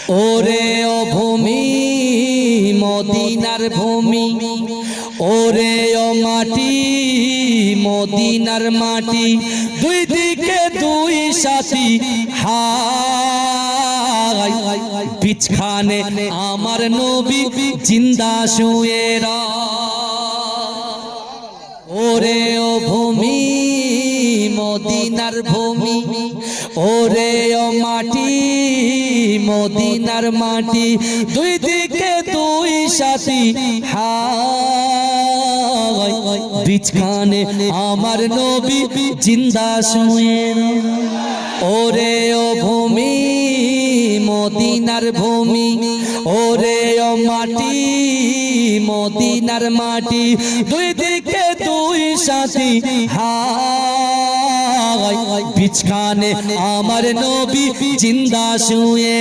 ওরে ও ভূমি মদিনার ভূমি, ওরে ও মাটি মদিনার মাটি, দুই দিকে দুই সাথী হায়, বিছখানে আমার নবী জিন্দা শুয়ে ওরে ও ভূমি মদিনার ভূমি, ওরে ও মাটি মদিনার মাটি, দুই দিকে দুই সাথী হায়, বিছখানে আমার নবী জিন্দা শুয়ে ওরে ও ভূমি মদিনার ভূমি, ওরে ও মাটি মদিনার মাটি, দুই দিকে দুই সাথী হায়, বিছখানে আমার নবী জিন্দা শুয়ে